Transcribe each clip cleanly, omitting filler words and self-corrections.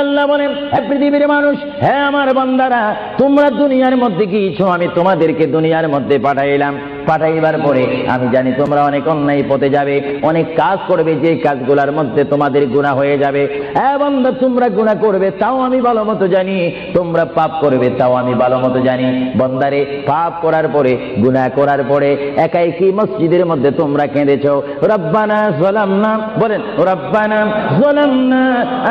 আল্লাহ বলেন, হে পৃথিবীর মানুষ, হে আমার বান্দারা, তোমরা দুনিয়ার মধ্যে গিয়েছো, আমি তোমাদেরকে দুনিয়ার মধ্যে পাঠাইলাম। পাঠাইবার পরে আমি জানি তোমরা অনেক অন্যায় পথে যাবে, অনেক কাজ করবে, যে কাজগুলোর মধ্যে তোমাদের গুনাহ হয়ে যাবে। হে বান্দা, তোমরা গুনাহ করবে তাও আমি ভালো মতো জানি, তোমরা পাপ করবে তাও আমি ভালো মতো জানি। বান্দারে, পাপ করার পরে, গুনাহ করার পরে একাই কি মসজিদের মধ্যে তোমরা কেঁদেছো, রব্বানা যালামনা, বলেন রব্বানা যালামনা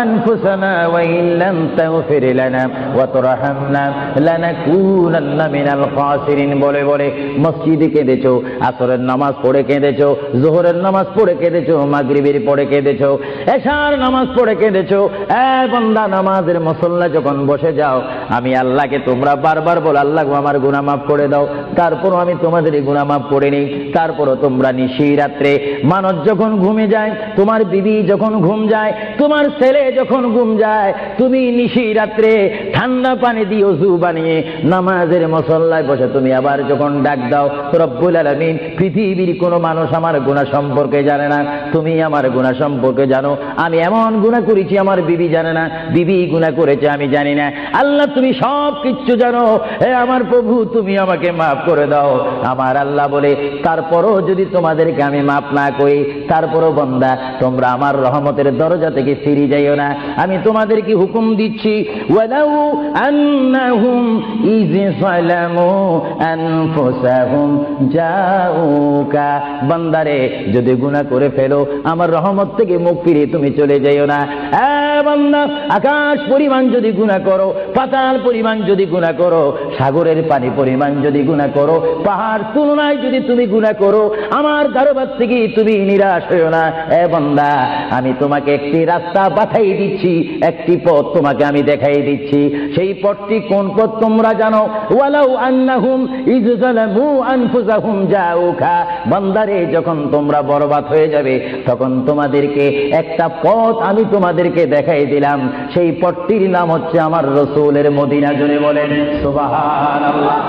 আনফুসানা ওয়া ইন লাম তাগফির লানা ওয়া তারহামনা লানাকুনান্না মিনাল খাসিরিন বলে বলে মসজিদে কেঁদেছো, আসরের নামাজ পড়ে কেঁদেছো, যোহরের নামাজ পড়ে কেঁদেছো, মাগরিবের পড়ে কেঁদেছো, এশার নামাজ পড়ে কেঁদেছো। এ বান্দা, নামাজের মুসল্লা যখন বসে যাও, আমি আল্লাহকে তোমরা বারবার বল, আল্লাহ আমার গুনাহ মাফ করে দাও। তারপরও আমি তোমাদের গুনাহ মাফ করে নিই। তারপরও তোমরা নিশি রাত্রে, মানুষ যখন ঘুমে যায়, তোমার বিবি যখন ঘুম যায়, তোমার ছেলে যখন ঘুম যায়, তুমি নিশি রাত্রে ঠান্ডা পানি দিয়ে ওযু বানিয়ে নামাজের মুসল্লায় বসে তুমি আবার যখন ডাক দাও, রব্বুল আলামিন, পৃথিবীর কোনো মানুষ আমার গুনাহ সম্পর্কে জানে না, তুমি আমার গুনাহ সম্পর্কে জানো। আমি এমন গুনাহ করেছি আমার বিবি জানে না, বিবি গুনাহ করেছে আমি জানি না। আল্লাহ, তুমি সব কিছু জানো। হে আমার প্রভু, তুমি আমাকে মাফ করে দাও। আমার আল্লাহ বলে, তারপরও যদি তোমাদেরকে আমি মাফ না করি, তারপরও বান্দা, তোমরা আমার রহমতের দরজা থেকে ফিরে যাইও না। আমি তোমাদেরকে হুকুম দিচ্ছি, ওয়ালাউ আন্নাহুম ইয যালামু আনফুসাহুম জাউকা, বান্দারে, যদি গুনাহ করে ফেলো, আমার রহমত থেকে মুখ ফিরিয়ে তুমি চলে যাইও না। বান্দা, আকাশ পরিমাণ যদি গুনাহ করো, পাতাল পরিমাণ যদি গুনাহ করো, সাগরের পানি পরিমাণ যদি গুনাহ করো, পাহাড় তুলনায় যদি তুমি গুনাহ করো, আমার দরবার থেকে তুমি নিরাশ হইও না। বান্দা, আমি তোমাকে একটি রাস্তা পাঠাই দিচ্ছি, একটি পথ তোমাকে আমি দেখাই দিচ্ছি। সেই পথটি কোন পথ তোমরা জানো? ওয়ালাউ আন্নাহুম ইয যালামু আনফুসাহুম জাউকা, বান্দারে, যখন তোমরা বরবাদ হয়ে যাবে, তখন তোমাদেরকে একটা পথ আমি তোমাদেরকে দেখাই দিলাম। সেই পথটির নাম হচ্ছে আমার রাসূলের মদিনা। জোরে বলেন সুবহানাল্লাহ।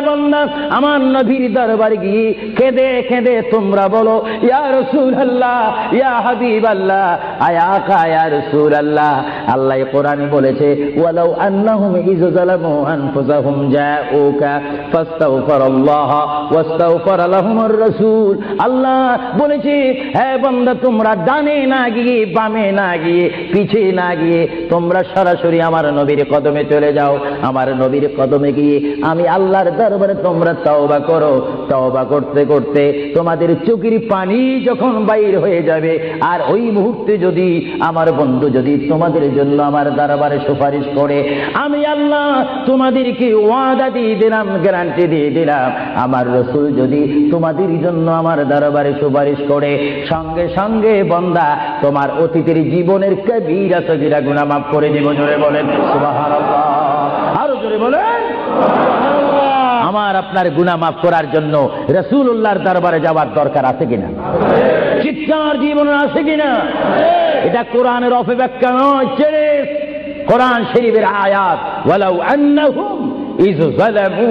বান্দা, আমার নবীর দরবারে গিয়ে কেঁদে কেঁদে তোমরা বলো, ইয়া রাসূলুল্লাহ, ইয়া হাবিবাল্লাহ, আয়া আকা, ইয়া রাসূলুল্লাহ। আল্লাহ কোরআনে বলেছে, ওয়ালাউ আন্নাহুম ইয যালামু আনফুসাহুম জাউকা ফাস্তাগফিরুল্লাহ ওয়াস্তাগফার লাহুমুর রাসূল। আল্লাহ বলেছে, হে বান্দা, তোমরা ডানে না গিয়ে, বামে না গিয়ে, পিছে না গিয়ে, তোমরা সরাসরি আমার নবীর কদমে চলে যাও। আমার নবীর কদমে গিয়ে আমি আল্লাহর দরবারে তোমরা তওবা করো। তওবা করতে করতে তোমাদের চোখের পানি যখন বাইর হয়ে যাবে, আর ওই মুহূর্তে যদি আমার বন্ধু যদি তোমাদের জন্য আমার দরবারে সুপারিশ করে, আমি আল্লাহ তোমাদেরকে ওয়াদা দিয়ে দিলাম, গ্যারান্টি দিয়ে দিলাম, আমার রাসূল যদি তোমাদের জন্য আমার দরবারে সুপারিশ করে, সঙ্গে সঙ্গে বান্দা, তোমার অতীতের জীবনের কবিরা সগীরা গুনাহ মাফ করে দেব। জোরে বলেন সুবহানাল্লাহ। আরো জোরে বলেন। আমার আপনার গুনাহ মাফ করার জন্য রাসূলুল্লাহর দরবারে যাওয়ার দরকার আছে কিনা? চিৎকার জীবন আছে কিনা? এটা কোরআনের অপব্যাখ্যা নয়, কোরআন শরীফের আয়াত। ওয়ালাউ আন্নাহুম ইয যালামু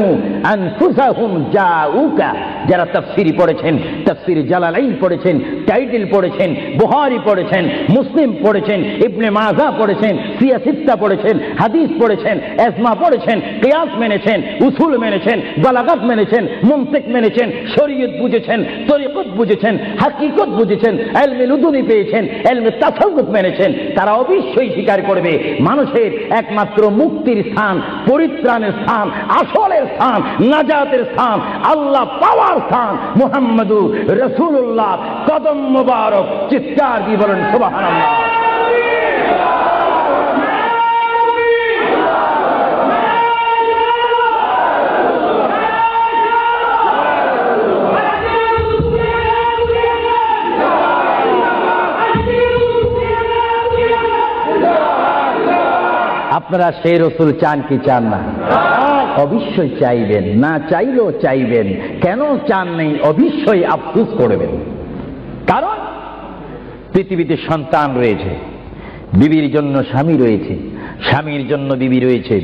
আনফুসাহুম জাউকা, যারা তাফসীর পড়েছেন, তাফসীর জালালাইন পড়েছেন, টাইটেল পড়েছেন, বুখারী পড়েছেন, মুসলিম পড়েছেন, ইবনে মাজাহ পড়েছেন, সিয়াসিত্তা পড়েছেন, হাদিস পড়েছেন, ইজমা পড়েছেন, কিয়াস মেনেছেন, উসুল মেনেছেন, বালাগাত মেনেছেন, মুনতিক মেনেছেন, শরীয়ত বুঝেছেন, তরিকত বুঝেছেন, হাকিকত বুঝেছেন, ইলমে লুদুনি পেয়েছেন, ইলমে তাসাউফ মেনেছেন, তারা অবশ্যই স্বীকার করবে মানুষের একমাত্র মুক্তির স্থান, পরিত্রাণের স্থান, আসলের স্থান, নাজাতের স্থান, আল্লাহ পাওয়ার স্থান মুহাম্মদুর রাসূলুল্লাহ কদম মুবারক। চিৎকার দিয়ে বলেন সুবহানাল্লাহ। আপনারা সেই রাসূল চান কি চান না? অবশ্যই চাইবেন, না চাইলেও চাইবেন। কেন চান নেই? অবশ্যই আফসোস করবেন। কারণ পৃথিবীতে সন্তান রয়েছে, বিবির জন্য স্বামী রয়েছে, স্বামীর জন্য বিবি রয়েছে,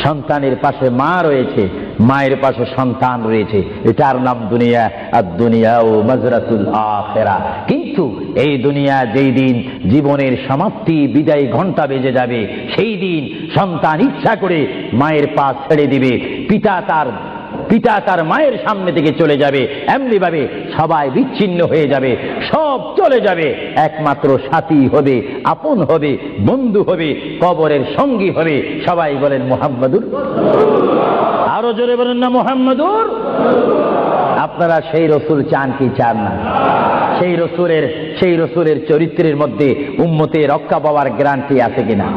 সন্তানের পাশে মা রয়েছে, মায়ের পাশে সন্তান রয়েছে। এটার নাম দুনিয়া। আর দুনিয়া ও মাজরাতুল আখিরা। কিন্তু কিন্তু এই দুনিয়া যেই দিন জীবনের সমাপ্তি বিদায় ঘণ্টা বেজে যাবে, সেই দিন সন্তান ইচ্ছা করে মায়ের পা ছেড়ে দিবে, পিতা তার মায়ের সামনে থেকে চলে যাবে, এমনি ভাবে সবাই বিচ্ছিন্ন হয়ে যাবে, সব চলে যাবে, একমাত্র সাথী হবে, আপন হবে, বন্ধু হবে, কবরের সঙ্গী হবে। সবাই বলেন মুহাম্মাদুর, আরো জোরে বলেন না মুহাম্মাদুর। আপনারা সেই রসুল চান কি চান না? সেই রসুলের চরিত্রের মধ্যে উম্মতে রক্ষা পাওয়ার গ্যারান্টি আছে কিনা?